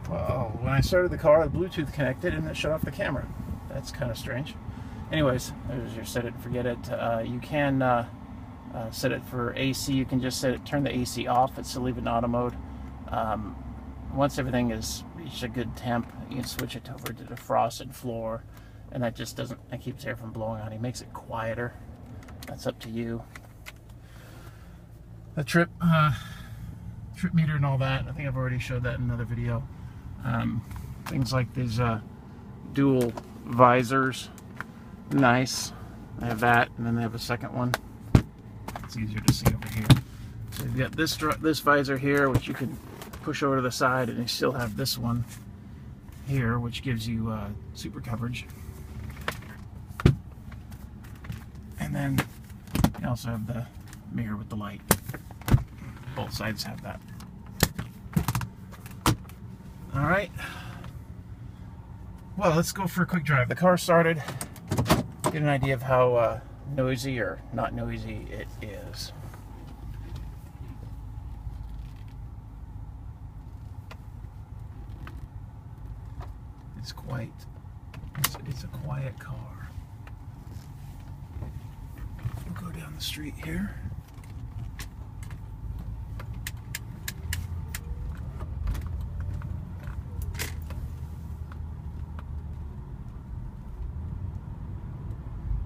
Well, when I started the car, the Bluetooth connected and it shut off the camera. That's kind of strange. Anyways, there's your set it and forget it. You can set it for AC. You can just turn the AC off. It's to leave it in auto mode. Once everything is reached a good temp, you can switch it over to the frosted floor, and that keeps air from blowing on. He makes it quieter. That's up to you. The trip meter and all that, I think I've already showed that in another video. Things like these dual visors, nice. I have that, and then they have a second one. It's easier to see over here. So you've got this visor here, which you can push over to the side, and you still have this one here, which gives you super coverage. And then you also have the mirror with the light. Both sides have that. All right. Well, let's go for a quick drive. The car started. Get an idea of how noisy or not noisy it is. It's a quiet car. We'll go down the street here.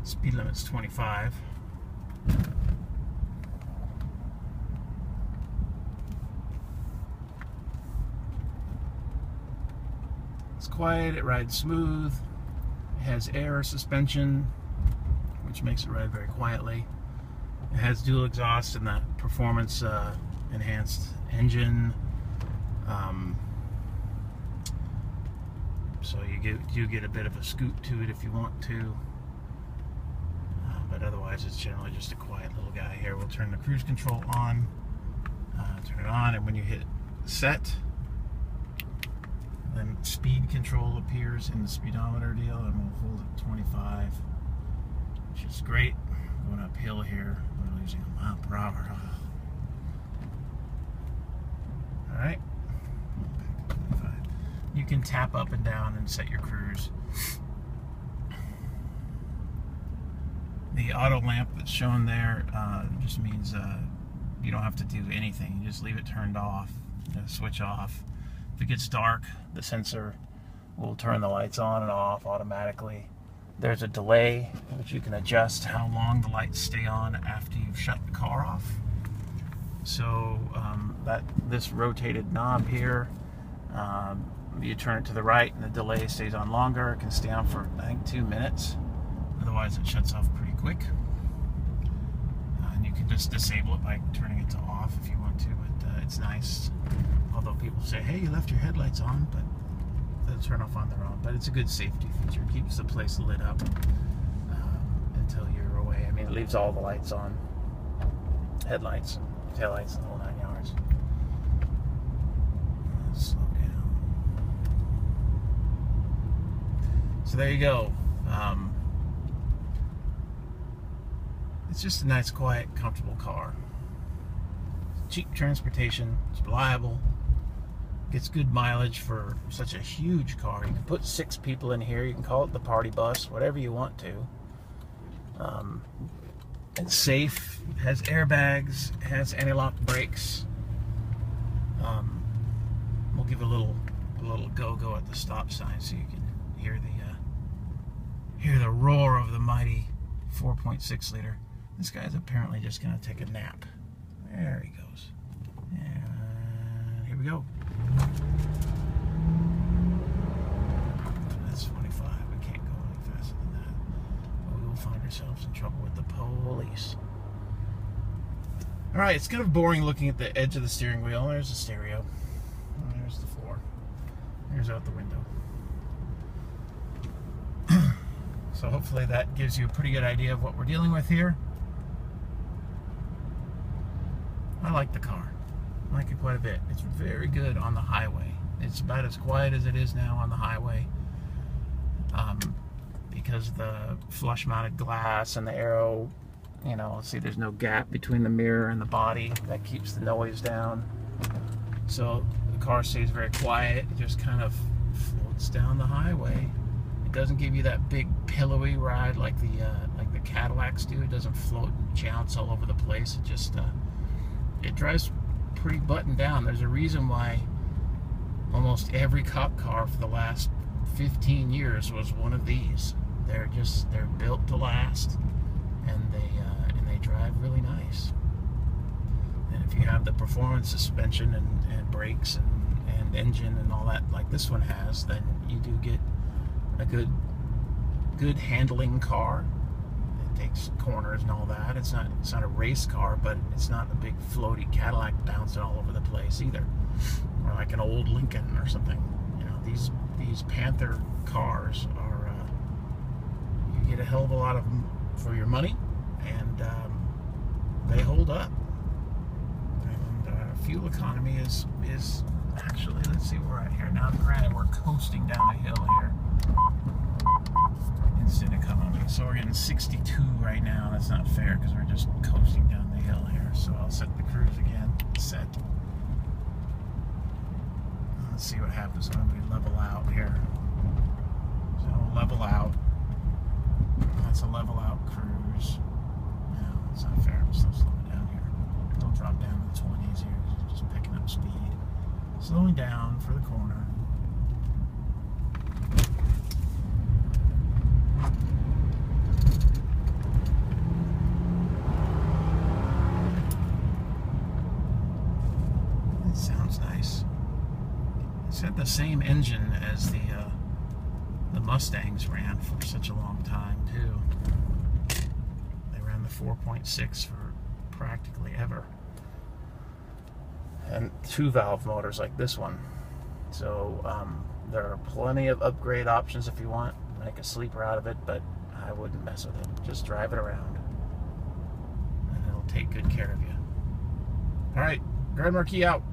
Speed limit's 25. It's quiet, it rides smooth, it has air suspension, which makes it ride very quietly. It has dual exhaust and that performance enhanced engine. So you get a bit of a scoot to it if you want to. But otherwise it's generally just a quiet little guy here. We'll turn the cruise control on, turn it on, and when you hit set, then speed control appears in the speedometer deal, and we'll hold it 25, which is great. Going uphill here, we're losing a mile per hour. Alright, back to 25. You can tap up and down and set your cruise. The auto lamp that's shown there just means you don't have to do anything. You just leave it turned off, switch off. If it gets dark, the sensor will turn the lights on and off automatically. There's a delay, which you can adjust how long the lights stay on after you've shut the car off. So this rotated knob here, you turn it to the right and the delay stays on longer. It can stay on for, I think, 2 minutes. Otherwise it shuts off pretty quick. And you can just disable it by turning it to off if you want to, but it's nice. Although people say, hey, you left your headlights on, but they'll turn off on their own. But it's a good safety feature. It keeps the place lit up until you're away. I mean, it leaves all the lights on. Headlights, taillights, and the whole 9 yards. Let's slow down. So there you go. It's just a nice, quiet, comfortable car. Cheap transportation. It's reliable. Gets good mileage for such a huge car. You can put 6 people in here. You can call it the party bus, whatever you want to. It's safe. It has airbags. It has anti-lock brakes. We'll give a little go-go at the stop sign so you can hear the roar of the mighty 4.6 liter. This guy's apparently just going to take a nap. There he goes. And here we go. That's 25. We can't go any faster than that. Or we will find ourselves in trouble with the police. Alright, it's kind of boring looking at the edge of the steering wheel. There's the stereo. There's the floor. There's out the window. So hopefully that gives you a pretty good idea of what we're dealing with here. I like the car. I like it quite a bit. It's very good on the highway. It's about as quiet as it is now on the highway. Because of the flush mounted glass and the aero, you know, see there's no gap between the mirror and the body. That keeps the noise down. So the car stays very quiet. It just kind of floats down the highway. It doesn't give you that big pillowy ride like the Cadillacs do. It doesn't float and jounce all over the place. It just it drives pretty buttoned down. There's a reason why almost every cop car for the last 15 years was one of these. They're built to last, and they drive really nice. And if you have the performance suspension and brakes and engine and all that like this one has, then you do get a good handling car. It takes corners and all that. It's not a race car, but it's not a big floaty Cadillac bouncing all over the place either, or like an old Lincoln or something. You know, these Panther cars are you get a hell of a lot of them for your money, and they hold up. And fuel economy is actually, let's see where we're at here now. Granted, we're coasting down a hill here. Instant economy. So we're getting 62 right now. That's not fair because we're just coasting down the hill here. So I'll set the cruise again. Set. Let's see what happens when we level out here. So level out. That's a level out cruise. No, it's not fair. I'm still slowing down here. It'll drop down to the 20s here. Just picking up speed. Slowing down for the corner. It sounds nice. It's got the same engine as the Mustangs ran for such a long time too. They ran the 4.6 for practically ever. And 2-valve motors like this one. So there are plenty of upgrade options if you want. Make a sleeper out of it, but I wouldn't mess with it. Just drive it around, and it'll take good care of you. All right, Grand Marquis out.